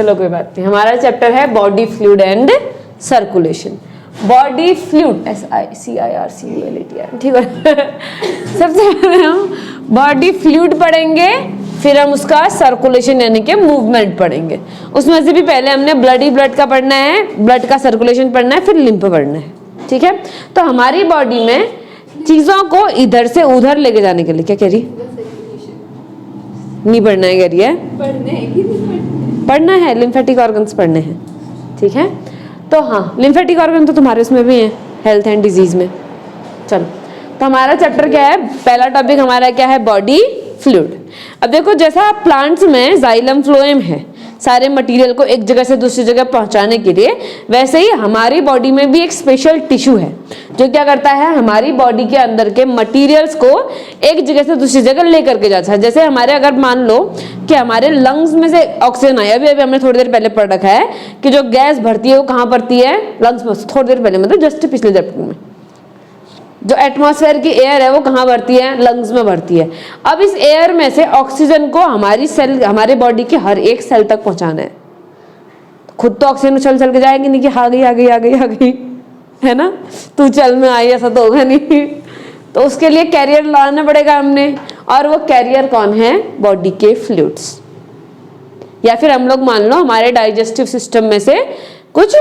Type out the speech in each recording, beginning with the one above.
चलो कोई बात नहीं, हमारा चैप्टर है body fluid and circulation. Body fluid SICIRCULAT, ठीक है। सबसे पहले हम बॉडी फ्लूइड पढ़ेंगे, फिर हम उसका सर्कुलेशन यानी कि मूवमेंट पढ़ेंगे। उसमें से भी पहले हमने ब्लड का पढ़ना है, ब्लड का सर्कुलेशन पढ़ना है, फिर लिम्फ पढ़ना है, ठीक है। तो हमारी बॉडी में चीजों को इधर से उधर लेके जाने के लिए क्या कह रही, नहीं पढ़ना है, कह रही है पढ़ना है, लिम्फेटिक ऑर्गन्स पढ़ने हैं, ठीक है। तो हाँ, लिम्फेटिक ऑर्गन तो तुम्हारे उसमें भी है, हेल्थ एंड डिजीज में। चलो, तो हमारा चैप्टर क्या है, पहला टॉपिक हमारा क्या है, बॉडी फ्लूइड। अब देखो, जैसा प्लांट्स में जाइलम फ्लोएम है सारे मटेरियल को एक जगह से दूसरी जगह पहुंचाने के लिए, वैसे ही हमारी बॉडी में भी एक स्पेशल टिश्यू है जो क्या करता है, हमारी बॉडी के अंदर के मटेरियल्स को एक जगह से दूसरी जगह लेकर के जाता है। जैसे हमारे, अगर मान लो कि हमारे लंग्स में से ऑक्सीजन आई, अभी हमने थोड़ी देर पहले पढ़ रखा है कि जो गैस भरती है वो कहाँ भरती है, लंग्स में। थोड़ी देर पहले मतलब जस्ट पिछले चैप्टर में जो एटमॉस्फेयर की एयर है वो कहाँ भरती है, लंग्स में भरती है। अब इस एयर में से ऑक्सीजन को हमारी सेल, हमारे बॉडी के हर एक सेल तक पहुंचाना है। खुद तो ऑक्सीजन चल चल के जाएगी नहीं कि आ गई, है ना, तू चल में आई, ऐसा तो होगा नहीं। तो उसके लिए कैरियर लाना पड़ेगा हमने, और वो कैरियर कौन है, बॉडी के फ्लूइड्स। या फिर हम लोग मान लो हमारे डाइजेस्टिव सिस्टम में से कुछ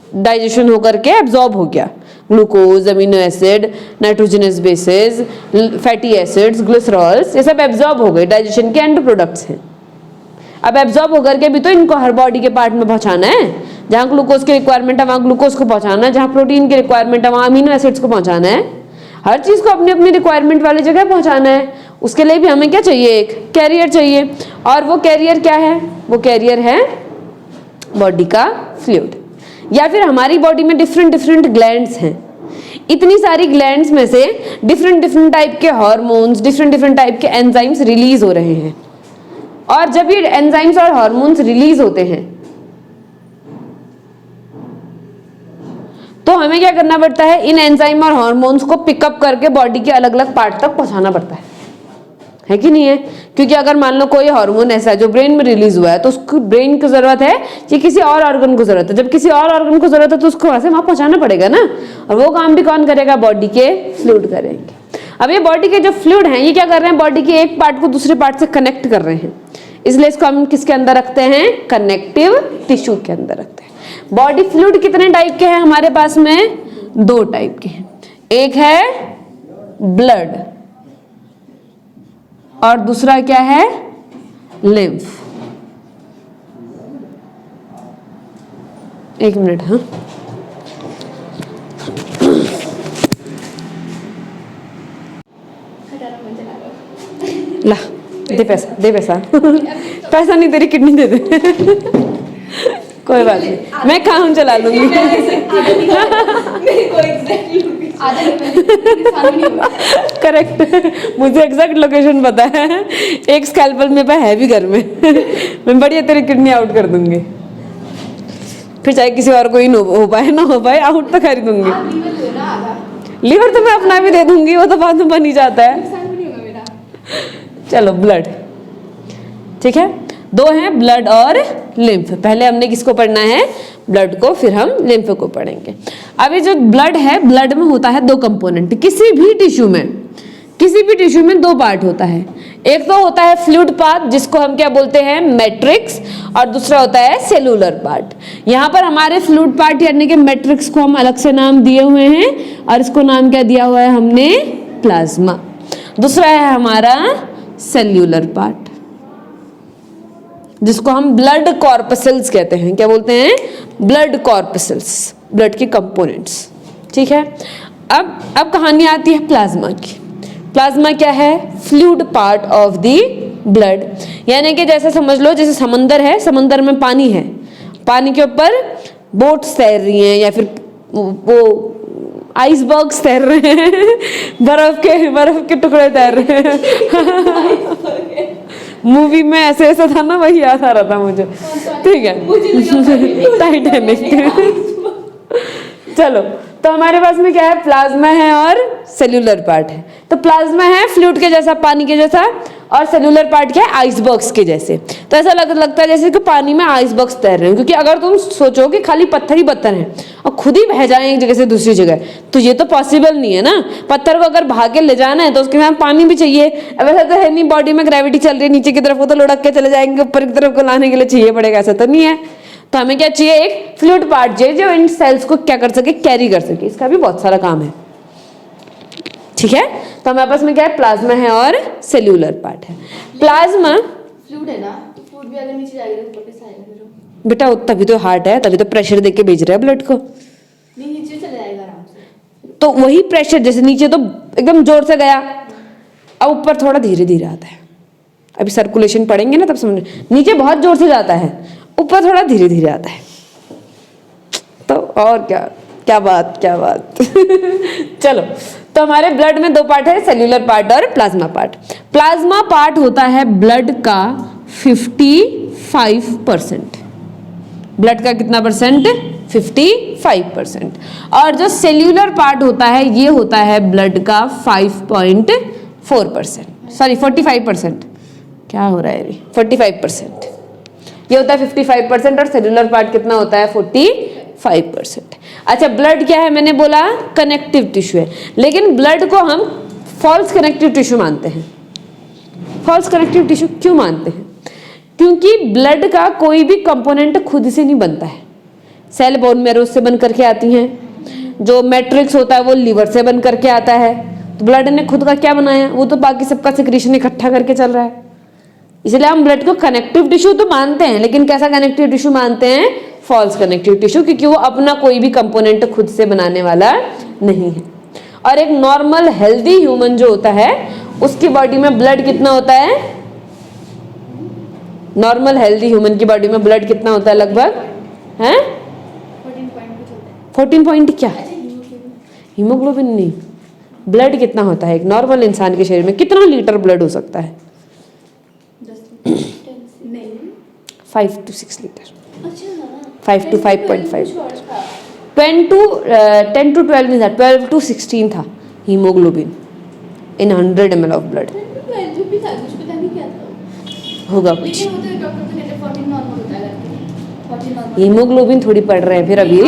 डाइजेशन होकर के एब्जॉर्ब हो गया, glucose, amino acid, nitrogenous bases, fatty acids, glycerols, ये सब एब्जॉर्ब हो गए, डाइजेशन के एंड प्रोडक्ट्स हैं। अब एब्जॉर्ब होकर के भी तो इनको हर बॉडी के पार्ट में पहुंचाना है। जहाँ ग्लूकोज की रिक्वायरमेंट है वहाँ ग्लूकोज को पहुंचाना है, जहाँ प्रोटीन की रिक्वायरमेंट है वहाँ अमीनो एसिड्स को पहुंचाना है। हर चीज को अपनी अपनी रिक्वायरमेंट वाली जगह पहुंचाना है। उसके लिए भी हमें क्या चाहिए, एक कैरियर चाहिए। और वो कैरियर क्या है, वो कैरियर है बॉडी का फ्लूइड। या फिर हमारी बॉडी में डिफरेंट ग्लैंड्स हैं। इतनी सारी ग्लैंड्स में से डिफरेंट टाइप के हार्मोन्स, डिफरेंट टाइप के एंजाइम्स रिलीज हो रहे हैं। और जब ये एंजाइम्स और हार्मोन्स रिलीज होते हैं तो हमें क्या करना पड़ता है, इन एंजाइम और हार्मोन्स को पिकअप करके बॉडी के अलग अलग पार्ट तक पहुंचाना पड़ता है कि नहीं है। क्योंकि अगर मान लो कोई हार्मोन ऐसा है जो ब्रेन में रिलीज हुआ है तो उसको ब्रेन की जरूरत है कि किसी और ऑर्गन को जरूरत है। जब किसी और ऑर्गन को जरूरत है तो उसको वैसे वहां पहुंचाना पड़ेगा ना, और वो काम भी कौन करेगा, बॉडी के फ्लूइड करेंगे। अब ये बॉडी के जो फ्लूइड हैं ये क्या कर रहे हैं, बॉडी के एक पार्ट को दूसरे पार्ट से कनेक्ट कर रहे हैं। इसलिए इसको हम किसके अंदर रखते हैं, कनेक्टिव टिश्यू के अंदर रखते हैं। बॉडी फ्लूइड कितने टाइप के हैं हमारे पास में, 2 टाइप के हैं। एक है ब्लड और दूसरा क्या है, लिम्फ। एक मिनट, हाँ ला दे पैसा, दे पैसा। पैसा नहीं, तेरी किडनी दे दे। कोई बात नहीं, मैं काम चला लूंगी। करेक्ट, मुझे एग्जैक्ट लोकेशन पता है। एक स्कैल्पल मेरे पास है भी घर में। मैं बढ़िया तेरी किडनी आउट कर दूंगी, फिर चाहे किसी और को ही हो पाए ना हो पाए, आउट तो कर दूंगी। लीवर तो मैं अपना भी दे दूंगी, वो तो बाद में बन ही जाता है। चलो ब्लड, ठीक है, 2 हैं, ब्लड और लिम्फ। पहले हमने किसको पढ़ना है, ब्लड को, फिर हम लिम्फ को पढ़ेंगे। अब ये जो ब्लड है, ब्लड में होता है 2 कंपोनेंट। किसी भी टिश्यू में 2 पार्ट होता है। एक तो होता है फ्लूइड पार्ट जिसको हम क्या बोलते हैं, मैट्रिक्स, और दूसरा होता है सेलुलर पार्ट। यहाँ पर हमारे फ्लूइड पार्ट यानी कि मैट्रिक्स को हम अलग से नाम दिए हुए हैं और इसको नाम क्या दिया हुआ है हमने, प्लाज्मा। दूसरा है हमारा सेल्यूलर पार्ट जिसको हम ब्लड कॉर्पसेल्स कहते हैं। क्या बोलते हैं, ब्लड कॉर्पसेल्स, ब्लड के कंपोनेंट्स, ठीक है। अब कहानी आती है प्लाज्मा की। प्लाज्मा क्या है, fluid part of the blood. यानी कि जैसे समझ लो, जैसे समंदर है, समंदर में पानी है, पानी के ऊपर बोट्स तैर रही हैं या फिर वो आइसबर्ग्स तैर रहे हैं, बर्फ के टुकड़े तैर रहे हैं। मूवी में ऐसे ऐसा था ना, वही याद आ रहा था मुझे, ठीक है, टाइटैनिक। चलो, तो हमारे पास में क्या है, प्लाज्मा है और सेल्यूलर पार्ट है। तो प्लाज्मा है फ्लूइड के जैसा, पानी के जैसा, और सेल्यूलर पार्ट क्या है, आइसबर्ग्स के जैसे। तो ऐसा लगता है जैसे कि पानी में आइसबर्ग्स तैर रहे हैं, क्योंकि अगर तुम सोचो कि खाली पत्थर ही पत्थर हैं और खुद ही बह जाएं एक जगह से दूसरी जगह, तो ये तो पॉसिबल नहीं है ना। पत्थर को अगर भाग के ले जाना है तो उसके साथ पानी भी चाहिए। अब ऐसा तो है नहीं, बॉडी में ग्रेविटी चल रही है नीचे की तरफ, वो तो लुढ़क के चले जाएंगे, ऊपर की तरफ को लाने के लिए चाहिए पड़ेगा, ऐसा तो नहीं है। तो हमें क्या चाहिए, एक फ्लूइड पार्ट चाहिए जो इन सेल्स को क्या कर सके, कैरी कर सके। इसका भी बहुत सारा काम है, ठीक है। तो हमारे पास में क्या है, प्लाज्मा है और सेल्यूलर पार्ट है। प्लाज्मा फ्लूइड है ना, तो फ्लूइड भी अगर नीचे जाएगा तो ऊपर कैसे आएगा फिर? बेटा तभी तो हार्ट है, तभी तो प्रेशर देके भेज रहा है ब्लड को। नहीं, नीचे चले जाएगा आराम से। तो वही प्रेशर, जैसे नीचे तो एकदम जोर से गया, अब ऊपर थोड़ा धीरे धीरे आता है। अभी सर्कुलेशन पढ़ेंगे ना तब समझ, नीचे बहुत जोर से जाता है, ऊपर थोड़ा धीरे धीरे आता है। तो और क्या क्या बात क्या बात चलो, तो हमारे ब्लड में दो पार्ट है, सेल्यूलर पार्ट और प्लाज्मा पार्ट। प्लाज्मा पार्ट होता है ब्लड का 55%। ब्लड का कितना परसेंट, 55%। और जो सेल्यूलर पार्ट होता है ये होता है ब्लड का 5.4%, सॉरी 45%, क्या हो रहा है ये, 45%। ये होता है 55% और सेल्यूलर पार्ट कितना होता है, 45%। अच्छा, ब्लड क्या है, मैंने बोला कनेक्टिव टिश्यू है, लेकिन ब्लड को हम फॉल्स कनेक्टिव टिश्यू मानते हैं। फॉल्स कनेक्टिव टिश्यू क्यों मानते हैं, क्योंकि ब्लड का कोई भी कंपोनेंट खुद से नहीं बनता है। सेल बोन मैरो से बन करके आती हैं, जो मैट्रिक्स होता है वो लीवर से बन करके आता है। तो ब्लड ने खुद का क्या बनाया, वो तो बाकी सबका सिक्रीशन इकट्ठा करके चल रहा है। इसलिए हम ब्लड को कनेक्टिव टिश्यू तो मानते हैं, लेकिन कैसा कनेक्टिव टिश्यू मानते हैं, फॉल्स कनेक्टिव टिश्यू, क्योंकि वो अपना कोई भी कंपोनेंट खुद से बनाने वाला नहीं है। और एक नॉर्मल हेल्दी ह्यूमन जो होता है उसकी बॉडी में ब्लड कितना होता है, नॉर्मल हेल्दी ह्यूमन की बॉडी में ब्लड कितना होता है लगभग, है 14 पॉइंट क्या, हीमोग्लोबिन नहीं, ब्लड कितना होता है एक नॉर्मल इंसान के शरीर में, कितना लीटर ब्लड हो सकता है, 5 to 6 लीटर, 5 to 5.5, 10 to 12 नहीं था, 12 to 16 था haemoglobin in 100 ml of blood. होगा कुछ, हीमोग्लोबिन थोड़ी पढ़ रहे हैं फिर अभी।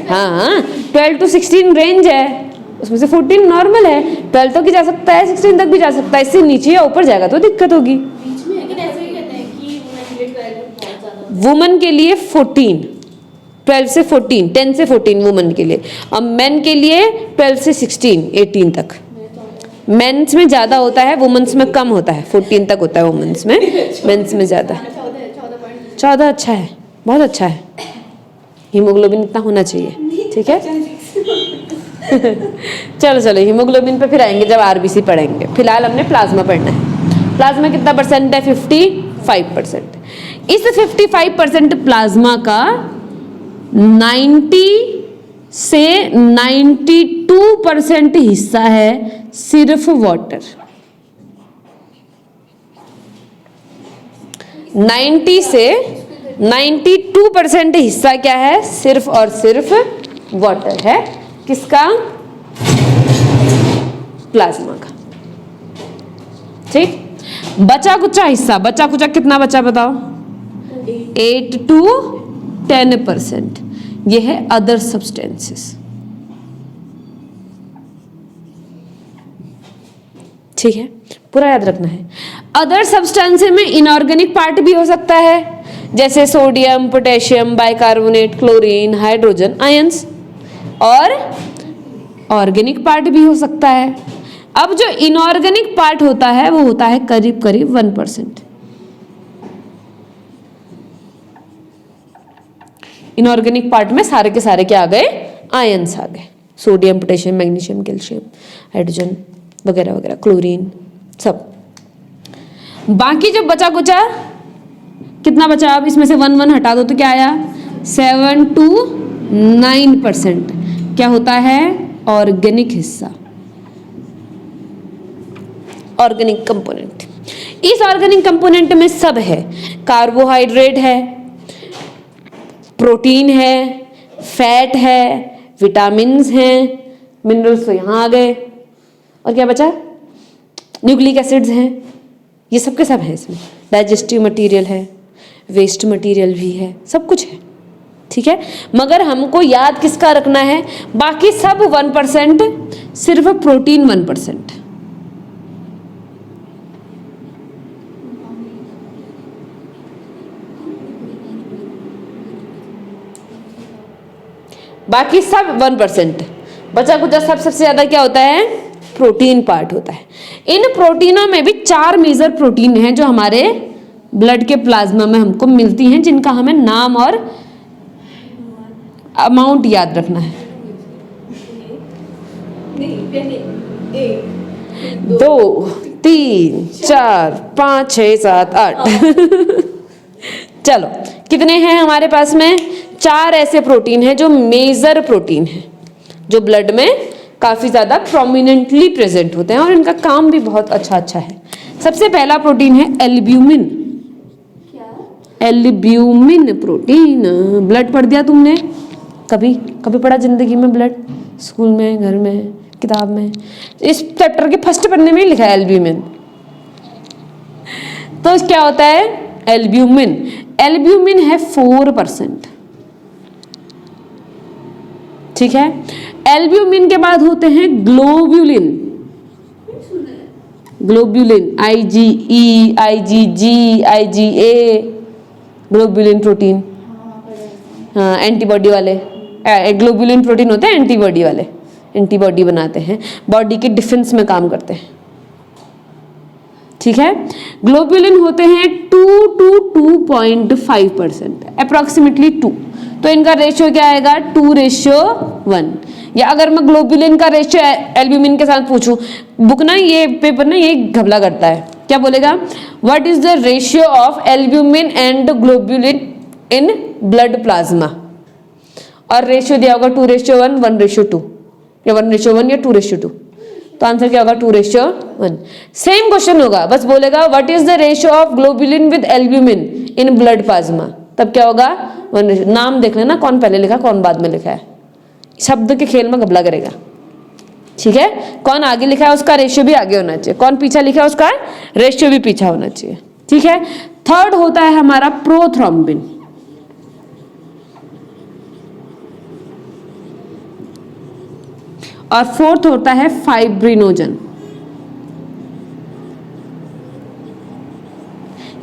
हाँ 12 to 16 रेंज है, उसमें से 14 नॉर्मल है, 12 तक भी जा सकता है, 16 तक भी जा सकता है, इससे नीचे या ऊपर जाएगा तो दिक्कत होगी। वुमन के लिए 14, 12 से 14, 10 से 14 वुमन के लिए, और मेन के लिए 12 से 16, 18 तक। मेंस में ज़्यादा होता है, वुमेन्स में कम होता है, 14 तक होता है वुमेन्स में, मेंस में ज़्यादा। 14 अच्छा है, बहुत अच्छा है, हीमोग्लोबिन इतना होना चाहिए, ठीक है। चलो चलो हीमोग्लोबिन पे फिर आएंगे जब आरबीसी पढ़ेंगे, फिलहाल हमने प्लाज्मा पढ़ना है। प्लाज्मा कितना परसेंट है, 55%। इस 55% प्लाज्मा का 90 से 92% हिस्सा है सिर्फ वाटर। 90 से 92% हिस्सा क्या है, सिर्फ और सिर्फ वाटर है। किसका, प्लाज्मा का, ठीक। बचा कुचा हिस्सा, बचा कुचा कितना बचा बताओ, 8 to 10%, ये है अदर सब्सटेंसेस, ठीक है, पूरा याद रखना है। अदर सब्सटेंसेस में इनऑर्गेनिक पार्ट भी हो सकता है, जैसे sodium, potassium, bicarbonate, chlorine, hydrogen ions, और ऑर्गेनिक पार्ट भी हो सकता है। अब जो इनऑर्गेनिक पार्ट होता है वो होता है करीब करीब 1%। इनऑर्गेनिक पार्ट में सारे के सारे क्या आ गए, आयंस आ गए, sodium, potassium, magnesium, calcium, hydrogen वगैरह वगैरह, क्लोरीन, सब। बाकी जो बचा कुचा कितना बचा, अब इसमें से 1 हटा दो तो क्या आया, 7 to 9% क्या होता है, ऑर्गेनिक हिस्सा, ऑर्गेनिक कंपोनेंट। इस ऑर्गेनिक कंपोनेंट में सब है, कार्बोहाइड्रेट है, प्रोटीन है, फैट है, विटामिन्स हैं, मिनरल्स तो यहाँ आ गए, और क्या बचा, न्यूक्लिक एसिड्स हैं, ये सब के सब हैं इसमें। डाइजेस्टिव मटेरियल है, वेस्ट मटेरियल भी है, सब कुछ है, ठीक है। मगर हमको याद किसका रखना है, बाकी सब 1%, सिर्फ प्रोटीन 1%। बाकी सब 1%, बचा कुचा सब सबसे ज्यादा क्या होता है, प्रोटीन पार्ट होता है। इन प्रोटीनों में भी 4 मेजर प्रोटीन हैं जो हमारे ब्लड के प्लाज्मा में हमको मिलती हैं, जिनका हमें नाम और अमाउंट याद रखना है। 2 3 4 5 6 7 8 चलो, कितने हैं हमारे पास में, 4 ऐसे प्रोटीन हैं जो मेजर प्रोटीन हैं, जो ब्लड में काफी ज्यादा प्रोमिनेंटली प्रेजेंट होते हैं और इनका काम भी बहुत अच्छा है। सबसे पहला प्रोटीन है एल्ब्यूमिन। एल्ब्यूमिन प्रोटीन, ब्लड पढ़ दिया तुमने कभी, कभी पढ़ा जिंदगी में ब्लड, स्कूल में, घर में, किताब में, इस चैप्टर के फर्स्ट पन्ने में लिखा है एल्ब्यूमिन। तो क्या होता है एल्ब्यूमिन, एल्ब्यूमिन है 4%, ठीक है। एल्ब्यूमिन के बाद होते हैं globulin, globulin IgE, IgG, IgA, globulin protein, हाँ एंटीबॉडी वाले, ग्लोब्यूलिन प्रोटीन होते हैं एंटीबॉडी वाले, एंटीबॉडी बनाते हैं, बॉडी के डिफेंस में काम करते हैं, ठीक है। ग्लोब्यूलिन होते हैं 2 to 2.5%, अप्रोक्सीमेटली 2, तो इनका रेशियो क्या आएगा 2:1। या अगर मैं ग्लोब्यूलिन का रेशियो एल्ब्यूमिन के साथ पूछूं, बुक ना ये पेपर ना ये घबला करता है, क्या बोलेगा, what is the ratio of albumin and globulin in blood plasma, और रेशियो दिया होगा 2:1, 1:2 या 1:1 या 2:2, तो आंसर क्या होगा 2:1। सेम क्वेश्चन होगा, बस बोलेगा what is the ratio of globulin with albumin in blood plasma, तब क्या होगा 1:1। नाम देख लेना कौन पहले लिखा कौन बाद में लिखा है, शब्द के खेल में घबला करेगा, ठीक है। कौन आगे लिखा है उसका रेशियो भी आगे होना चाहिए, कौन पीछा लिखा है उसका रेशियो भी पीछा होना चाहिए, ठीक है। थर्ड होता है हमारा प्रोथ्रोम्बिन, और फोर्थ होता है फाइब्रिनोजन।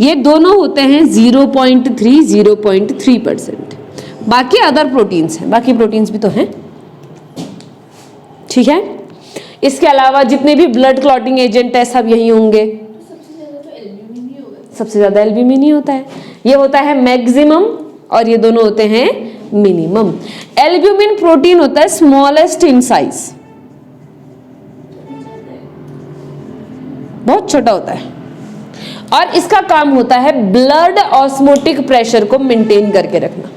ये दोनों होते हैं 0.3, 0.3%। बाकी अदर प्रोटीन्स हैं, बाकी प्रोटीन्स भी तो हैं, ठीक है। इसके अलावा जितने भी ब्लड क्लॉटिंग एजेंट है सब यही होंगे, सबसे ज्यादा एल्ब्यूमिन ही होता है, ये होता है मैक्सिमम और ये दोनों होते हैं मिनिमम। एल्ब्यूमिन प्रोटीन होता है स्मॉलेस्ट इन साइज, बहुत छोटा होता है, और इसका काम होता है ब्लड ऑस्मोटिक प्रेशर को मेंटेन करके रखना,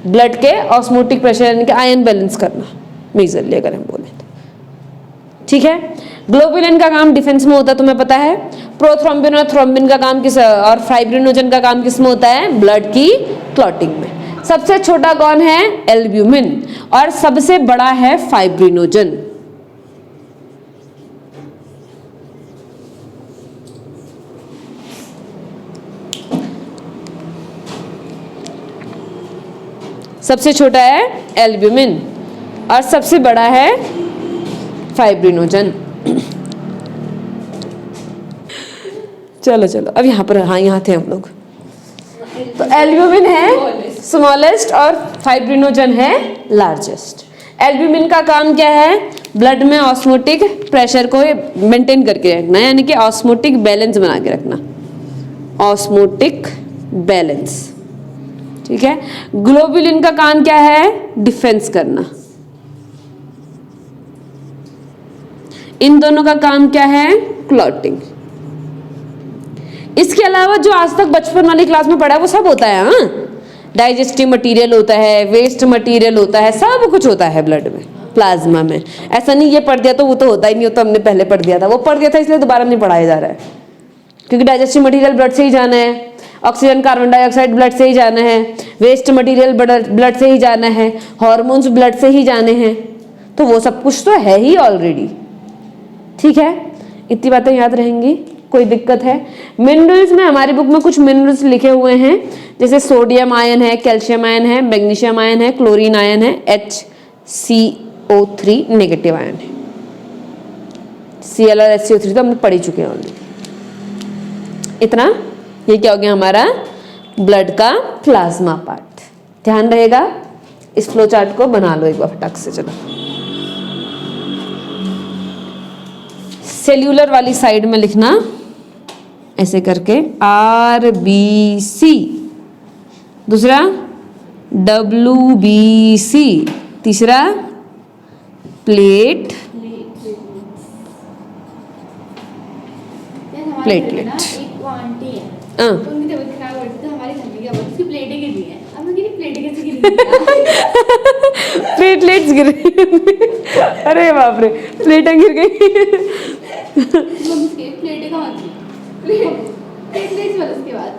ब्लड के ऑस्मोटिक प्रेशर यानी कि आयन बैलेंस करना मेजरली अगर हम बोले तो, ठीक है। ग्लोब्यूलिन का काम डिफेंस में होता है तुम्हें पता है, प्रोथ्रोम्बिन और थ्रोम्बिन का काम किस, और फाइब्रिनोजन का काम किस में होता है, ब्लड की क्लॉटिंग में। सबसे छोटा कौन है एल्ब्यूमिन, और सबसे बड़ा है फाइब्रिनोजन। सबसे छोटा है एल्ब्यूमिन और सबसे बड़ा है फाइब्रिनोजन। चलो चलो अब यहाँ पर, हाँ यहाँ थे हम लोग। तो एल्ब्यूमिन है स्मॉलेस्ट और फाइब्रिनोजन है लार्जेस्ट। एल्ब्यूमिन का काम क्या है, ब्लड में ऑस्मोटिक प्रेशर को मेंटेन करके रखना, यानी कि ऑस्मोटिक बैलेंस बना के रखना, ऑस्मोटिक बैलेंस, ठीक है। ग्लोब्यूलिन का काम क्या है, डिफेंस करना। इन दोनों का काम क्या है, क्लॉटिंग। इसके अलावा जो आज तक बचपन वाली क्लास में पढ़ा है वो सब होता है, हाँ, डाइजेस्टिव मटेरियल होता है, वेस्ट मटेरियल होता है, सब कुछ होता है ब्लड में, प्लाज्मा में। ऐसा नहीं ये पढ़ दिया तो वो तो होता ही नहीं, वो तो हमने पहले पढ़ दिया था, वो पढ़ दिया था इसलिए दोबारा नहीं पढ़ाया जा रहा है, क्योंकि डाइजेस्टिव मटेरियल ब्लड से ही जाना है, ऑक्सीजन कार्बन डाइऑक्साइड ब्लड से ही जाना है, वेस्ट मटेरियल ब्लड से ही जाना है, हॉर्मोन्स ब्लड से ही जाने हैं, तो वो सब कुछ तो है ही ऑलरेडी। ठीक है, इतनी बातें याद रहेंगी, कोई दिक्कत है? मिनरल्स में हमारी बुक में कुछ मिनरल्स लिखे हुए हैं, जैसे सोडियम आयन है, कैल्शियम आयन है, मैग्नीशियम आयन है, क्लोरीन आयन है, HCO3 नेगेटिव आयन है। Cl और HCO3 तो हम पढ़ ही चुके हैं ऑलरेडी। इतना, ये क्या हो गया हमारा ब्लड का प्लाज्मा पार्ट। ध्यान रहेगा, इस फ्लो चार्ट को बना लो एक बार फटाक से। चलो सेल्यूलर वाली साइड में लिखना ऐसे करके RBC, दूसरा WBC, तीसरा प्लेट प्लेटलेट। एक वो आंटी है, हाँ। तो उनकी तबीयत खराब हो रही थी, तो हमारे घर में क्या बोलते उसकी प्लेटें गिर रही हैं। अब मैं कह रही प्लेटें कैसे गिर रही हैं? प्लेटलेट्स गिर गई। अरे बाप रे, प्लेटें गिर गई। मम्मी उसके प्लेटें कहाँ थी? प्लेटलेट्स वाला उसके बाद,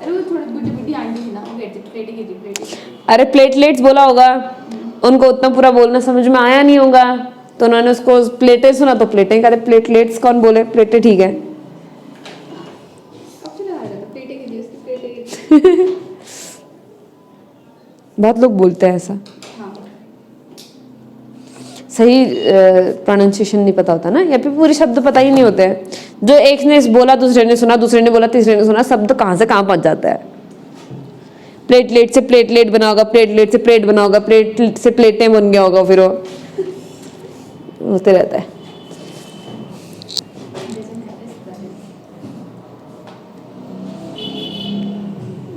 अरे वो थोड़ी बुढ़ी बुढ़ी आंटी थी ना, वो कहती प्लेटें गिर रही प्लेटें। अरे प्लेटलेट्स बोला होगा, उनको उतना पूरा बोलना समझ में आया नहीं होगा, तो उन्होंने उसको प्लेटें सुना तो प्लेटें कहते, प्लेटलेट्स कौन बोले, प्लेटें ठीक है। अब तो लगा रहा था प्लेटें गिर रही उसकी प्लेटें गिर रही। बहुत लोग बोलते हैं ऐसा, हाँ, सही प्रोनाउंसिएशन नहीं पता होता ना, या फिर पूरे शब्द पता ही नहीं होते हैं। जो एक ने बोला दूसरे ने सुना, दूसरे ने बोला तीसरे ने सुना, शब्द कहाँ से कहाँ पहुंच जाता है। प्लेटलेट से प्लेटलेट बना होगा, प्लेटलेट से प्लेट बना होगा, प्लेट से प्लेटें बन गया होगा, फिर वो होते रहता है।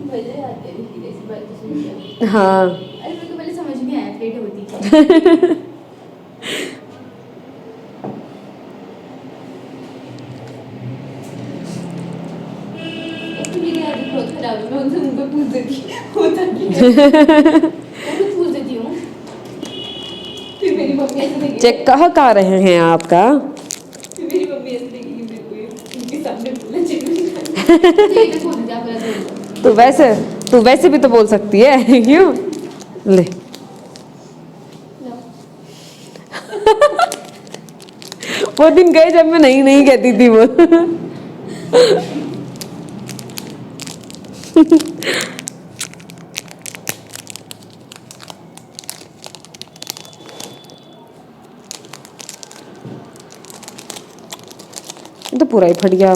मजे आते हैं धीरे से बात सुन के। हाँ अरे मेरे को पहले समझ नहीं आया प्लेटें होती क्या। मेरी आदत बहुत खराब है, मैं उनसे उनको पूछ देती होता क्या है। मैं कुछ पूछ देती हूँ, फिर मेरी मम्मी ऐसे देखेगी, चेक कहाँ रहे हैं आपका। फिर मेरी मम्मी ऐसे देखेगी मेरे को, ये उनके सामने बोलना चाहिए। तो ये तो बोल जा पहले तू वैसे भी तो बोल सकती है। क्यों ले। वो दिन गए जब मैं नहीं नहीं कहती थी वो। तो पूरा ही फट गया,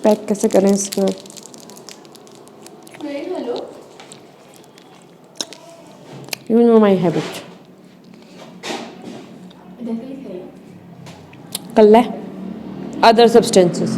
पैक कैसे करें इसको। Hello, You know my habit. इधर के लिखा है कल है other substances.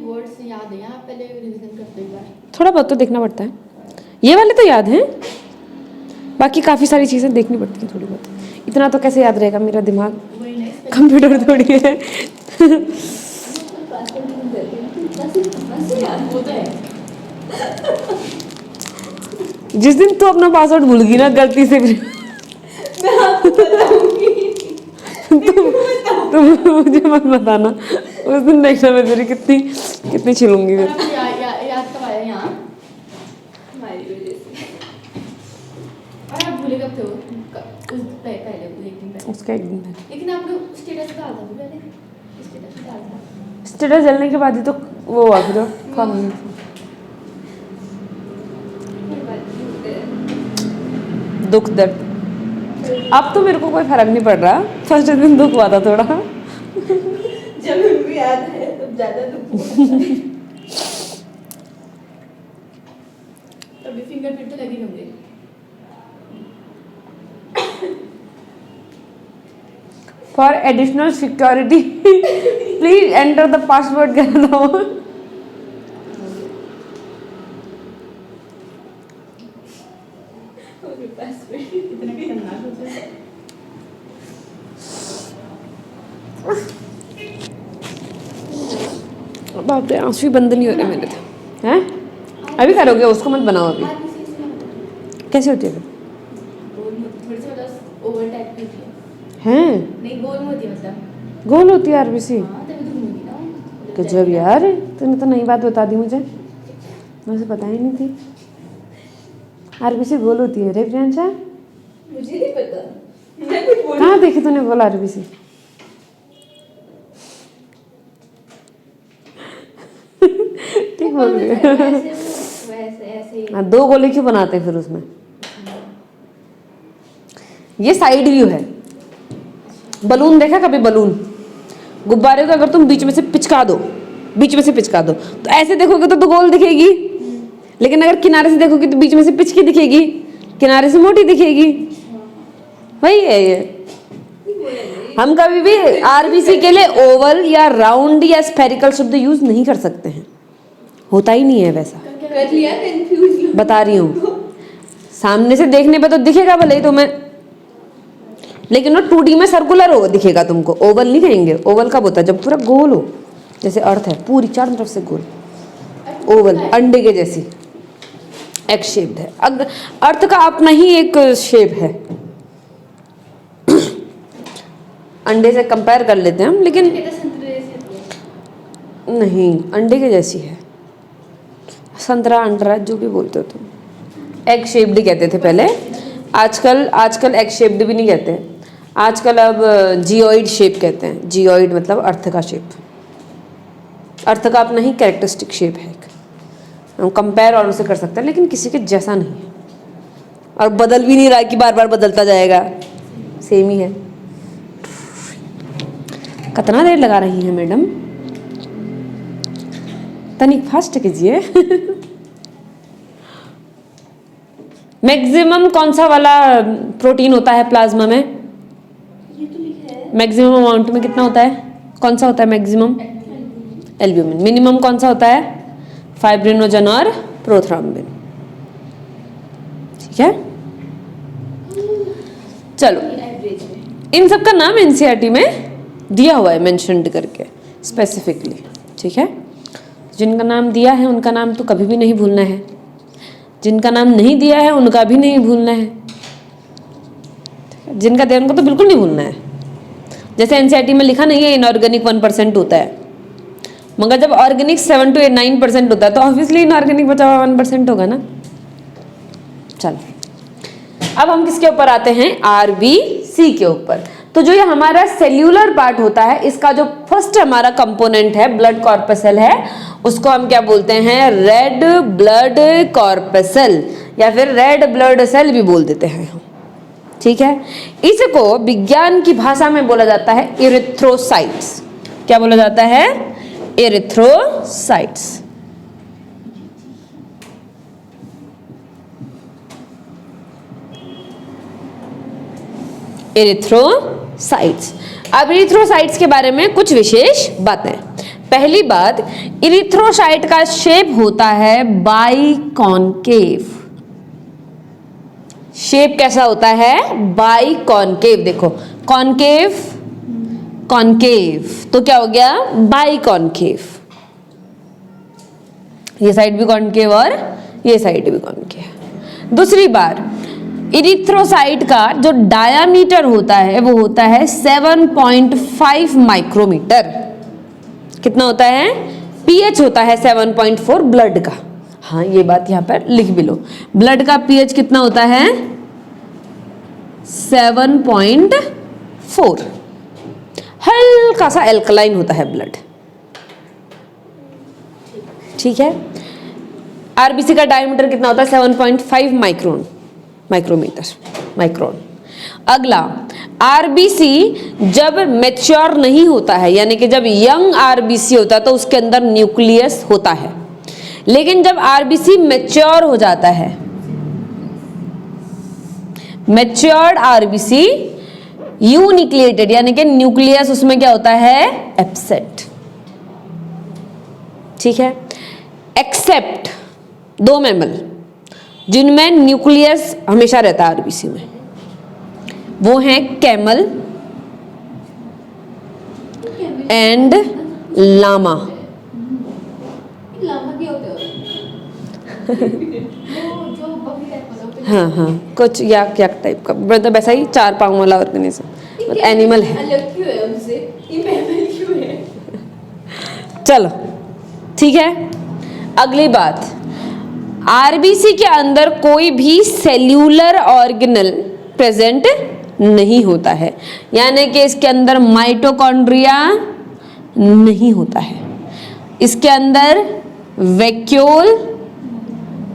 वर्ड्स याद है, यहाँ पहले रिवीजन करते एक बार। थोड़ा बहुत तो देखना पड़ता है, ये वाले तो याद हैं, बाकी काफ़ी सारी चीज़ें देखनी पड़ती हैं थोड़ी बहुत। इतना तो कैसे याद रहेगा, मेरा दिमाग वही ना, कंप्यूटर थोड़ी है। वो तो है। जिस दिन तू अपना पासवर्ड भूल गई ना गलती से, फिर मैं आपको बताऊंगी। तुम मुझे मत बताना, उस दिन देखना मैं तेरी कितनी छिलूंगी और फिर। अब याद कब आया यहाँ हमारी वजह से। और आप भूले कब थे वो? उस पहले एक दिन पहले। उसका एक दिन पहले। लेकिन आपने स्टेटस डाला था पहले, स्टेटस डाला था। स्टेटस जलने के बाद ही तो वो हुआ फिर family। दुख दर्द अब तो मेरे को कोई फर्क नहीं पड़ रहा, फर्स्ट दिन दुख हुआ था थोड़ा। जब उनको याद है तब ज्यादा दुख होता है। तभी फिंगरप्रिंट तो लगे होंगे। For additional security, please enter the password कह दो। इतना खतरनाक होता है। बाप रे आंसू ही बंद नहीं हो रहे मेरे तो। हैं अभी करोगे, उसको मत बनाओ अभी। कैसे होती है फिर? थोड़ी सी मतलब ओवर टाइप की होती है। हैं नहीं गोल में होती है मतलब। गोल होती है आरबीसी? हाँ तभी तो घूमेगी ना। गजब यार, तूने तो नई बात बता दी मुझे, मुझे पता ही नहीं थी। आरबीसी गोल होती है रे प्रियांशा? मुझे नहीं पता, मैं कुछ बोल। कहाँ देखी तूने गोल आरबीसी? ठीक बोल रही है। वैसे ऐसे हाँ, 2 गोले क्यों बनाते हैं फिर उसमें? ये साइड व्यू है। बलून देखा कभी? बलून गुब्बारे को अगर तुम बीच में से पिचका दो, बीच में से पिचका दो तो ऐसे देखोगे तो गोल दिखेगी, लेकिन अगर किनारे से देखोगे तो बीच में से पिचकी दिखेगी, किनारे से मोटी दिखेगी। वही है ये। हम कभी भी आरबीसी के लिए ओवल या राउंड या स्फेरिकल शब्द यूज नहीं कर सकते हैं, होता ही नहीं है वैसा। कर लिया, कंफ्यूज बता रही हूँ, सामने से देखने पे तो दिखेगा भले ही तुम्हें, लेकिन वो 2D में सर्कुलर हो दिखेगा तुमको, ओवल नहीं कहेंगे। ओवल कब होता है? जब पूरा गोल हो, जैसे अर्थ है पूरी चारों तरफ से गोल। ओवल अंडे के जैसी एक शेप्ड है। अर्थ का अपना ही एक शेप है। अंडे से कंपेयर कर लेते हैं हम, लेकिन नहीं, अंडे के जैसी है। संतरा अंडरा जो भी बोलते हो तुम, एग शेप्ड कहते थे पहले, आजकल एग शेप्ड भी नहीं कहते हैं, आजकल अब जियोइड शेप कहते हैं। जियोइड मतलब अर्थ का शेप, अर्थ का अपना ही कैरेक्टरिस्टिक शेप है। हम कंपेयर और उसे कर सकते हैं, लेकिन किसी के जैसा नहीं है, और बदल भी नहीं रहा कि बार बार बदलता जाएगा, सेम ही है। कितना देर लगा रही हैं मैडम? तनिक फास्ट कीजिए। मैक्सिमम कौन सा वाला प्रोटीन होता है प्लाज्मा में? ये तो लिखा है। मैक्सिमम अमाउंट में कितना होता है? कौन सा होता है मैक्सिमम? एल्ब्यूमिन। मिनिमम कौन सा होता है? फाइब्रिनोजन और प्रोथ्रोम्बिन। ठीक है, चलो इन सब का नाम एनसीईआरटी में दिया हुआ है, मेंशन्ड करके स्पेसिफिकली। ठीक है, जिनका नाम दिया है उनका नाम तो कभी भी नहीं भूलना है, जिनका नाम नहीं दिया है उनका भी नहीं भूलना है, जिनका दिया उनको तो बिल्कुल नहीं भूलना है। जैसे एनसीईआरटी में लिखा नहीं है इनऑर्गेनिक 1% होता है, मगर जब ऑर्गेनिक 7 to 9% होता है तो ऑब्वियसली इनऑर्गेनिक बचा हुआ 1% होगा ना। चलो अब हम किसके ऊपर आते हैं? आरबीसी के ऊपर। तो जो ये हमारा सेल्यूलर पार्ट होता है, इसका जो फर्स्ट हमारा कंपोनेंट है ब्लड कॉर्पसल है, उसको हम क्या बोलते हैं? रेड ब्लड कॉर्पसल या फिर रेड ब्लड सेल भी बोल देते हैं हम। ठीक है, इसको विज्ञान की भाषा में बोला जाता है इरिथ्रोसाइट्स। क्या बोला जाता है? इरिथ्रोसाइट्स। इरिथ्रोसाइट्स। अब इरिथ्रोसाइट्स के बारे में कुछ विशेष बातें। पहली बात, इरिथ्रोसाइट का शेप होता है बाइकॉन्केव। शेप कैसा होता है? बाइकॉन्केव। देखो कॉन्केव कॉन्केव, तो क्या हो गया? बाइकॉन्केव। ये साइड भी कॉन्केव और ये साइड भी कॉन्केव। दूसरी बार, इरिथ्रोसाइट का जो डायामीटर होता है वो होता है 7.5 माइक्रोमीटर। कितना होता है? पीएच होता है 7.4 ब्लड का। हाँ ये बात यहाँ पर लिख भी लो, ब्लड का पीएच कितना होता है? 7.4। हल्का सा एल्कलाइन होता है ब्लड, ठीक है। आरबीसी का डायमीटर कितना होता है? 7.5 माइक्रोन। अगला, आरबीसी जब मैच्योर नहीं होता है, यानी कि जब यंग आरबीसी होता है तो उसके अंदर न्यूक्लियस होता है, लेकिन जब आरबीसी मैच्योर हो जाता है, मैच्योर्ड आरबीसी यूनिक्लिएटेड, यानी कि न्यूक्लियस उसमें क्या होता है? एब्सेंट, ठीक है। एक्सेप्ट 2 मैमल जिनमें न्यूक्लियस हमेशा रहता है आरबीसी में, वो हैं कैमल एंड लामा। लामा क्या होता है? जो बकरी टाइप वाला होता है। हाँ, कुछ याक टाइप का, मतलब वैसा ही 4 पाँव वाला ऑर्गेनिज्म, मतलब एनिमल है। अलग क्यों है उनसे? ये मैमल क्यों है? चलो ठीक है। अगली बात, आरबीसी के अंदर कोई भी सेल्यूलर ऑर्गेनल प्रेजेंट नहीं होता है, यानी कि इसके अंदर माइटोकॉन्ड्रिया नहीं होता है, इसके अंदर वैक्यूल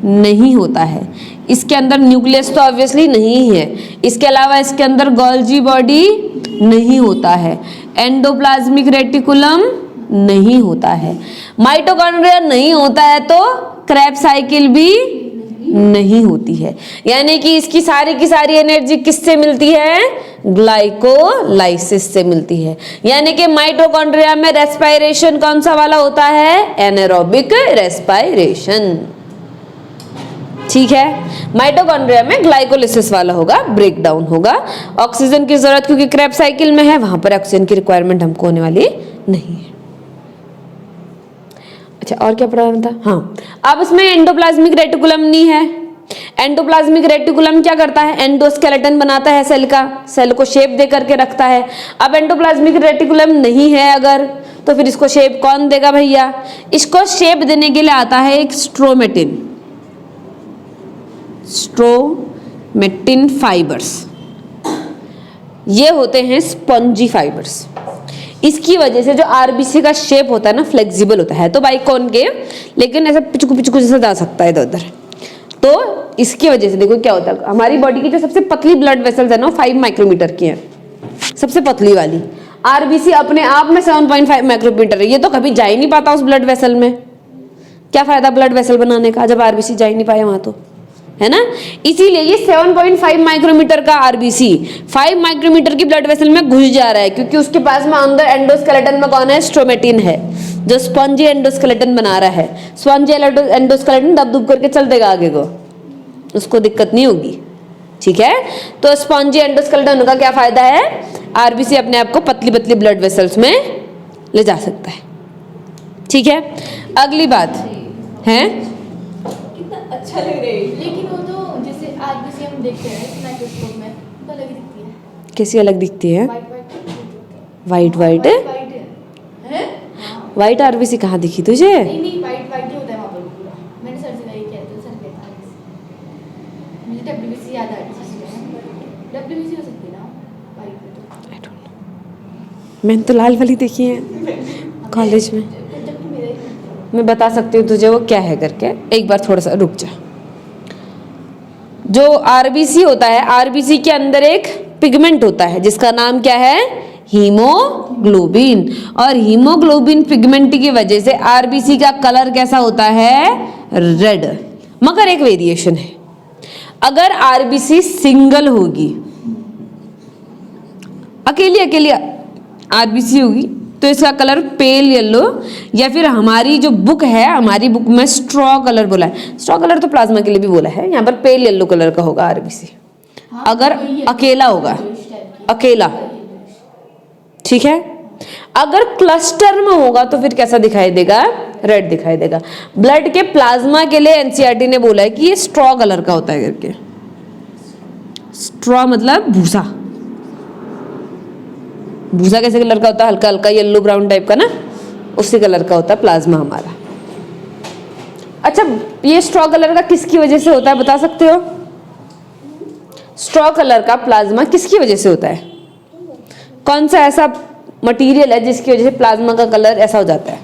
नहीं होता है, इसके अंदर न्यूक्लियस तो ऑब्वियसली नहीं है, इसके अलावा इसके अंदर गोल्जी बॉडी नहीं होता है, एंडोप्लाज्मिक रेटिकुलम नहीं होता है, माइटोकॉन्ड्रिया नहीं होता है, तो क्रेब साइकिल भी नहीं होती है, यानी कि इसकी सारी की सारी एनर्जी किससे मिलती है? ग्लाइकोलाइसिस से मिलती है। यानी कि माइटोकॉन्ड्रिया में रेस्पिरेशन कौन सा वाला होता है? एनारोबिक रेस्पिरेशन, ठीक है। माइटोकॉन्ड्रिया में ग्लाइकोलाइसिस वाला होगा, ब्रेकडाउन होगा। ऑक्सीजन की जरूरत क्योंकि क्रेब साइकिल में है, वहां पर ऑक्सीजन की रिक्वायरमेंट हमको होने वाली नहीं है। अच्छा, और क्या पढ़ा था? हाँ, अब इसमें एंडोप्लाज्मिक रेटिकुलम नहीं है। एंडोप्लाज्मिक रेटिकुलम क्या करता है? एंडोस्केलेटन बनाता है सेल का, सेल को शेप दे करके रखता है। अब एंडोप्लाज्मिक रेटिकुलम नहीं है अगर, तो फिर इसको शेप कौन देगा भैया? इसको शेप देने के लिए आता है एक स्ट्रोमेटिन फाइबर्स। ये होते हैं स्पंजी फाइबर्स। इसकी वजह से जो आरबीसी का शेप होता है ना, फ्लेक्सिबल होता है, तो बाइकॉनकेव, लेकिन ऐसा पिचकू पिचकू जैसा जा सकता है इधर उधर। तो इसकी वजह से देखो क्या होता है, हमारी बॉडी की जो सबसे पतली ब्लड वेसल्स है ना, 5 माइक्रोमीटर की है, सबसे पतली वाली। आरबीसी अपने आप में 7.5 माइक्रोमीटर है। ये तो कभी जा ही नहीं पाता उस ब्लड वेसल में। क्या फायदा ब्लड वेसल बनाने का जब आरबीसी जा ही नहीं पाए वहां, तो है ना। इसीलिए ये 7.5 माइक्रोमीटर का आरबीसी 5 माइक्रोमीटर की ब्लड वेसल में घुस जा रहा है, क्योंकि उसके पास में अंदर एंडोस्केलेटन में कौन है? स्ट्रोमेटिन है, जो स्पंजी एंडोस्केलेटन बना रहा है। स्पंजी एंडोस्केलेटन दब दुब करके चल देगा आगे को, उसको दिक्कत नहीं होगी, ठीक है। तो स्पंजी एंडोस्केलेटन का क्या फायदा है? आरबीसी अपने आप को पतली पतली ब्लड वेसल्स में ले जा सकता है, ठीक है। अगली बात है, कितना अच्छा लग रहा है, लेकिन वो तो जैसे आरबीसी हम देखते हैं माइक्रोस्कोप में तो अलग दिखती है। कैसी अलग दिखती है? वाइट वाइट है। वाइट आरबीसी कहाँ दिखी तुझे? नहीं वाइट ही होता है वहाँ पर पूरा। मैंने सर से नहीं किया, तो सर कहता है मुझे डब्ल्यूबीसी याद आ रही है। डब्ल्यूबीसी हो सकती है ना वाइट में? तो मैंने तो लाल वाली देखी है कॉलेज में। मैं बता सकती हूँ तुझे वो क्या है करके, एक बार थोड़ा सा रुक जा। जो आरबीसी होता है, आरबीसी के अंदर एक पिगमेंट होता है जिसका नाम क्या है? हीमोग्लोबिन। और हीमोग्लोबिन पिगमेंट की वजह से आरबीसी का कलर कैसा होता है? रेड। मगर एक वेरिएशन है, अगर आरबीसी सिंगल होगी, अकेली आरबीसी होगी, तो इसका कलर पेल येलो, या फिर हमारी जो बुक है, हमारी बुक में स्ट्रॉ कलर बोला है। स्ट्रॉ कलर तो प्लाज्मा के लिए भी बोला है, यहाँ पर पेल येलो कलर का होगा आरबीसी। अगर अकेला होगा, अकेला, ठीक है। अगर क्लस्टर में होगा तो फिर कैसा दिखाई देगा? रेड दिखाई देगा। ब्लड के प्लाज्मा के लिए एनसीईआरटी ने बोला है कि ये स्ट्रॉ कलर का होता है करके। स्ट्रॉ मतलब भूसा। भूसा कैसे कलर का होता है? हल्का हल्का येलो ब्राउन टाइप का ना, उसी कलर का होता है प्लाज्मा हमारा। अच्छा, ये स्ट्रॉ कलर का किसकी वजह से होता है बता सकते हो? स्ट्रॉ कलर का प्लाज्मा किसकी वजह से होता है? कौन सा ऐसा मटेरियल है जिसकी वजह से प्लाज्मा का कलर ऐसा हो जाता है?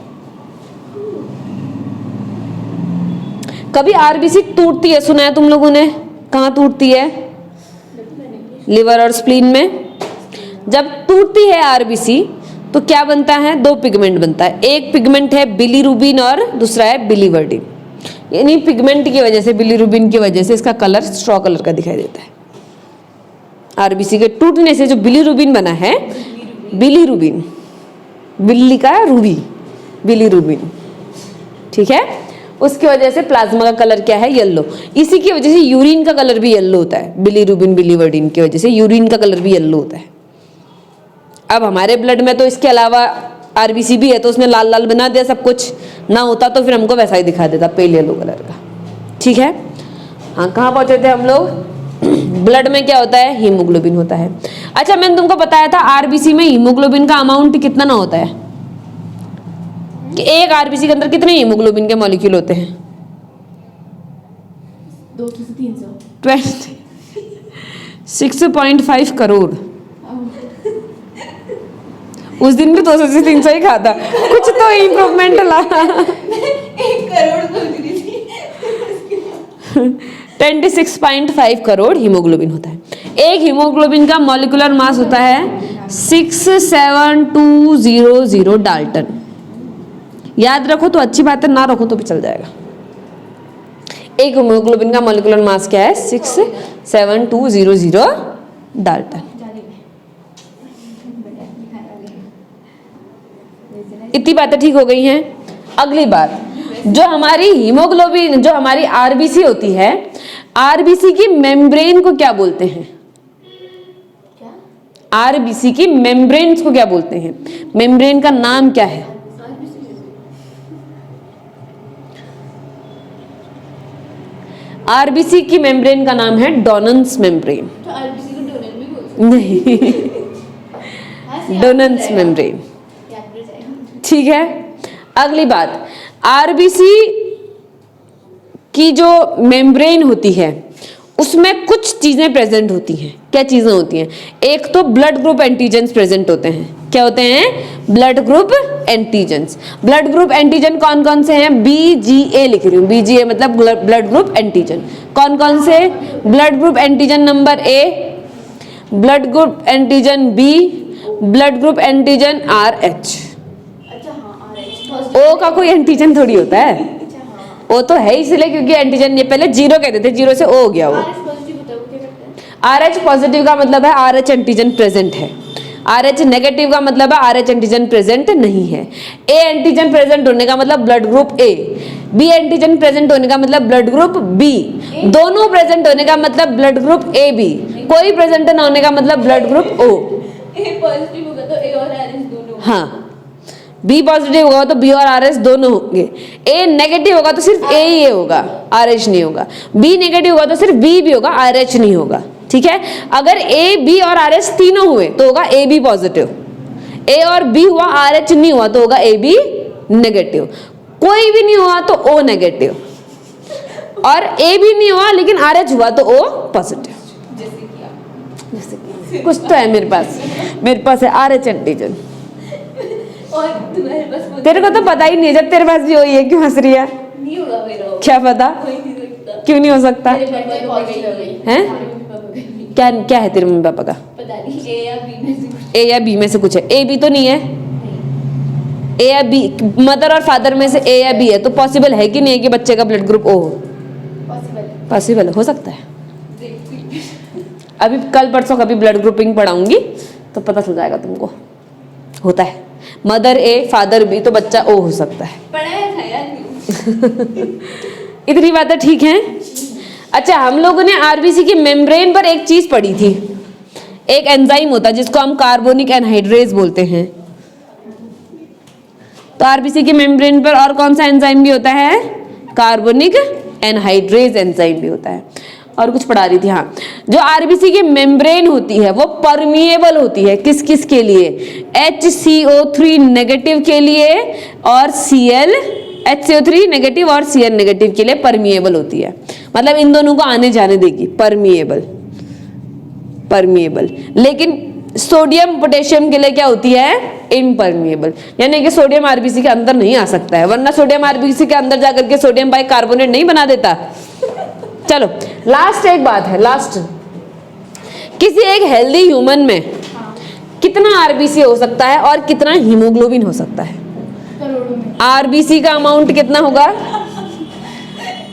कभी आरबीसी टूटती है सुना है तुम लोगों ने? कहाँ टूटती है? लिवर और स्प्लीन में। जब टूटती है आरबीसी तो क्या बनता है? दो पिगमेंट बनता है। एक पिगमेंट है बिलीरुबिन और दूसरा है बिलीवर्डिन। यानी पिगमेंट की वजह से, बिलीरुबिन की वजह से इसका कलर स्ट्रॉ कलर का दिखाई देता है। आरबीसी के टूटने से जो बिलीरुबिन बना है, बिलीरुबिन, बिल्ली का रूबी, बिलीरुबिन, ठीक है, उसकी वजह से प्लाज्मा का कलर क्या है? येलो। इसी की वजह से यूरिन का कलर भी येलो होता है। बिलीरुबिन बिलीवर्डिन की वजह से यूरिन का कलर भी येलो होता है। अब हमारे ब्लड में तो इसके अलावा आरबीसी भी है, तो उसने लाल लाल बना दिया सब कुछ। ना होता तो फिर हमको वैसा ही दिखा देता, पेल येलो कलर का। ठीक है, हाँ, कहाँ पहुंचे थे हम लोग? ब्लड में क्या होता है? हीमोग्लोबिन होता है। अच्छा, मैंने तुमको बताया था आरबीसी में हीमोग्लोबिन का अमाउंट कितना ना होता है, कि एक आरबीसी के अंदर कितने हीमोग्लोबिन के मॉलिक्यूल होते हैं? 200 से 300। 6.5 करोड़। उस दिन भी 200 से 300 ही खाता, कुछ तो इम्प्रूवमेंट ला। 1 करोड़ सोच रही थी। 26.5 करोड़ हीमोग्लोबिन होता है। एक हीमोग्लोबिन का मॉलिक्यूलर मास होता है 67200 डाल्टन। याद रखो तो अच्छी बात है, ना रखो तो भी चल जाएगा। एक हीमोग्लोबिन का मॉलिक्यूलर मास क्या है? 67200 डाल्टन। इतनी बातें ठीक हो गई हैं। अगली बात, जो हमारी हीमोग्लोबिन, जो हमारी आरबीसी होती है, आरबीसी की मेम्ब्रेन को क्या बोलते हैं? आरबीसी की मेम्ब्रेन्स को क्या बोलते हैं? मेम्ब्रेन का नाम क्या है? आरबीसी की मेम्ब्रेन का नाम है डोनन्स मेम्ब्रेन। तो आरबीसी को डोनर भी बोलते हैं। नहीं, डोनन्स मेम्ब्रेन। ठीक है, अगली बात, आरबीसी की जो मेम्ब्रेन होती है उसमें कुछ चीजें प्रेजेंट होती हैं। क्या चीजें होती हैं? एक तो ब्लड ग्रुप एंटीजेंस प्रेजेंट होते हैं। क्या होते हैं? Blood group antigens. Blood group antigen कौन कौन से हैं? BGA लिख रही हूँ, BGA मतलब ब्लड ग्रुप एंटीजन। कौन कौन से? Blood group antigen number A, blood group antigen B, blood group antigen RH। ओ का कोई एंटीजन थोड़ी होता है, ओ तो है इसलिए क्योंकि एंटीजन, ये पहले जीरो कहते थे, जीरो से ओ हो गया वो। RH पॉजिटिव का मतलब है RH एंटीजन प्रेजेंट है। RH नेगेटिव का मतलब है RH एंटीजन प्रेजेंट नहीं है। A एंटीजन प्रेजेंट होने का मतलब blood group A, B antigen present होने का मतलब ब्लड ग्रुप B, दोनों प्रेजेंट होने का मतलब ब्लड ग्रुप AB, कोई प्रेजेंट ना होने का मतलब blood group O। A positive होगा तो A और RH दोनों। हाँ, B पॉजिटिव होगा तो B और RH दोनों होंगे। A नेगेटिव होगा तो सिर्फ A ही होगा, RH नहीं होगा। B नेगेटिव होगा तो सिर्फ B भी होगा, RH नहीं होगा। ठीक है, अगर A, B और RH तीनों हुए तो होगा AB पॉजिटिव। A और B हुआ, RH नहीं हुआ तो होगा AB नेगेटिव। कोई भी नहीं हुआ तो O नेगेटिव, और A भी नहीं हुआ लेकिन RH हुआ तो O पॉजिटिव। जैसे कि कुछ तो है मेरे पास है RH एंटीजन। और तुम्हारे पास तेरे को तो पता ही नहीं है, जब तेरे पास भी वही है, क्यों हंस रही है? नहीं होगा मेरा। क्या पता, कोई नहीं सकता। क्यों नहीं हो सकता? मेरे पापा तो पॉजिटिव हो गई हैं? क्या क्या है तेरे मम्मी पापा का? पता नहीं, A या B में से कुछ। A या B में से कुछ है। A B तो नहीं है, A या B, मदर और फादर में से A या B है, तो पॉसिबल है कि नहीं है कि बच्चे का ब्लड ग्रुप O हो? पॉसिबल हो सकता है। अभी कल परसों कभी ब्लड ग्रुपिंग पढ़ाऊंगी तो पता चल जाएगा तुमको। होता है, मदर A फादर B तो बच्चा O हो सकता है। पढ़ाया था यार। इतनी बातें ठीक हैं। अच्छा, हम लोगों ने आरबीसी की मेम्ब्रेन पर एक चीज पढ़ी थी, एक एंजाइम होता है जिसको हम कार्बोनिक एनहाइड्रेज बोलते हैं। तो आरबीसी की मेम्ब्रेन पर और कौन सा एंजाइम भी होता है? कार्बोनिक एनहाइड्रेज एंजाइम भी होता है। और कुछ पढ़ा रही थी, हाँ, जो आरबीसी की मेम्ब्रेन होती है वो परमिएबल होती है। किस किस के लिए? HCO3 नेगेटिव के लिए और HCO3 नेगेटिव और Cl नेगेटिव के लिए परमिएबल होती है। मतलब इन दोनों को आने जाने देगी, परमिएबल। परमिएबल, लेकिन सोडियम पोटेशियम के लिए क्या होती है, इनपरमिएबल, यानी कि सोडियम आरबीसी के अंदर नहीं आ सकता है, वरना सोडियम आरबीसी के अंदर जाकर के सोडियम बाइकार्बोनेट नहीं बना देता। चलो लास्ट एक बात है, लास्ट, किसी एक हेल्दी ह्यूमन में कितना आरबीसी हो सकता है और कितना हीमोग्लोबिन हो सकता है? करोड़ों में। आरबीसी का अमाउंट कितना होगा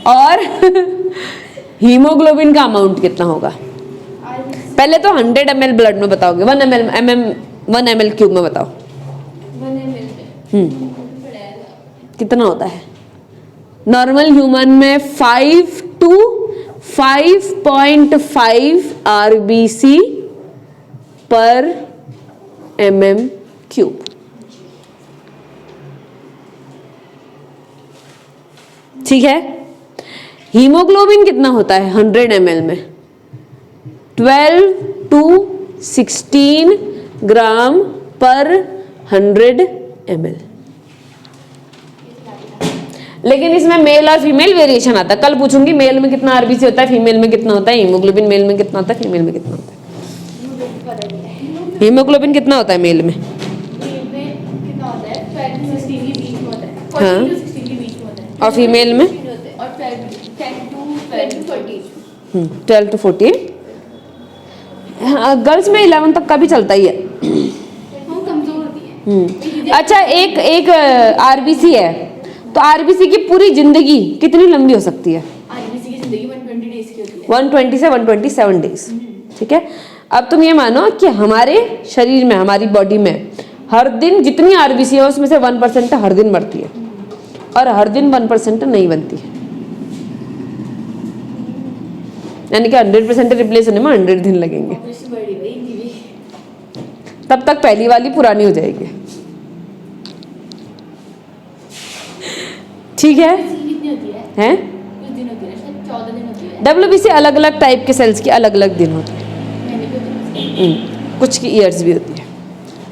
और हीमोग्लोबिन का अमाउंट कितना होगा? पहले तो 100 ml ब्लड में बताओगे, 1 ml क्यूब में बताओ। 1 ml कितना होता है? नॉर्मल ह्यूमन में 5 to 5.5 आरबीसी पर mm क्यूब। ठीक है, हीमोग्लोबिन कितना होता है 100 ml में? 12 to 16 ग्राम पर 100 ml। लेकिन इसमें मेल और फीमेल वेरिएशन आता है। कल पूछूंगी मेल में कितना आरबीसी होता है, फीमेल में कितना होता है, हीमोग्लोबिन मेल में कितना होता है, फीमेल में कितना होता है। हीमोग्लोबिन कितना होता है मेल में? कितना होता है? 12 to 16 के बीच में होता है। हाँ। 14 to 16 के बीच में होता है। और फीमेल में? और 10 to 14। 12 to 14। गर्ल्स में 11 तक का भी चलता ही है। हम कमजोर होती है। अच्छा, एक आरबीसी है, तो आरबीसी की पूरी जिंदगी कितनी लंबी हो सकती है? आरबीसी की जिंदगी 120 डेज की होती है। 120 से 127 डेज। ठीक है, अब तुम ये मानो कि हमारे शरीर में, हमारी बॉडी में हर दिन जितनी आरबीसी है उसमें से 1% हर दिन बढ़ती है और हर दिन 1% नहीं बनती है, यानी कि 100% रिप्लेस होने में 100 दिन लगेंगे। तब तक पहली वाली पुरानी हो जाएगी। ठीक है, कितनी होती है? हैं? कुछ दिन होती है, शायद 14 दिन होती है। डब्ल्यूबीसी अलग अलग टाइप के सेल्स की अलग अलग दिन होते हैं। महीने भी होती है। कुछ की ईयर्स भी होती है,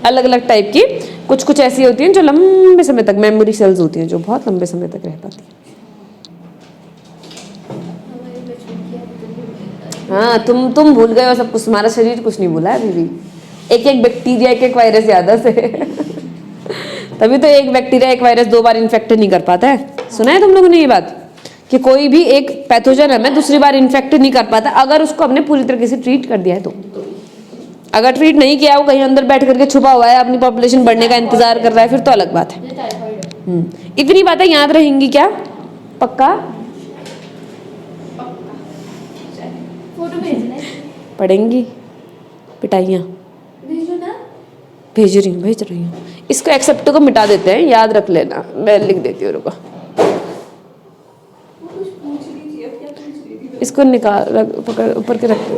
अलग अलग टाइप की। कुछ ऐसी होती हैं जो लंबे समय तक, मेमोरी सेल्स होती हैं जो बहुत लंबे समय तक रह पाती हैं। हमारे बचपन की आदतें भी हाँ, तुम भूल गए हो सब कुछ, तुम्हारा शरीर कुछ नहीं भूला है अभी भी। एक बैक्टीरिया, एक वायरस याद है तभी तो एक बैक्टीरिया, एक वायरस 2 बार इन्फेक्ट नहीं कर पाता है। सुना है तुम लोगों ने ये बात कि कोई भी एक पैथोजन हमें दूसरी बार इन्फेक्ट नहीं कर पाता अगर उसको हमने पूरी तरीके से ट्रीट कर दिया है। तो अगर ट्रीट नहीं किया, वो कहीं अंदर बैठ करके छुपा हुआ है, अपनी पॉपुलेशन बढ़ने का इंतजार कर रहा है, फिर तो अलग बात है। टाइफाइड। इतनी बातें याद रहेंगी क्या? पक्का? फोटो भेजना है। पढ़ेंगी पिटाइयाँ? भेजो ना। भेज रही हूँ। इसको एक्सेप्ट को मिटा देते हैं, याद रख लेना, मैं लिख देती हूँ, रुको। कुछ पूछ रही थी, अब क्या पूछ रही थी? इसको निकाल, पकड़ ऊपर के रख दो।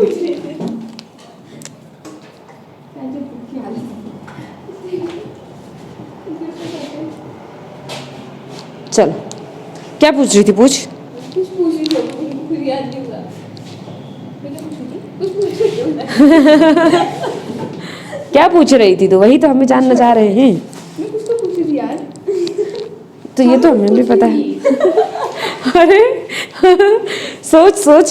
चलो, क्या पूछ रही थी? पूछ। कुछ पूछ रही थी, मुझे याद नहीं हुआ। मैं क्या पूछ रही थी? कुछ पूछ रही थी। क्या पूछ रही थी? तो वही तो हमें जानना चाह रहे हैं। मैं कुछ तो पूछ रही थी यार। तो ये तो हमें भी पता है। अरे सोच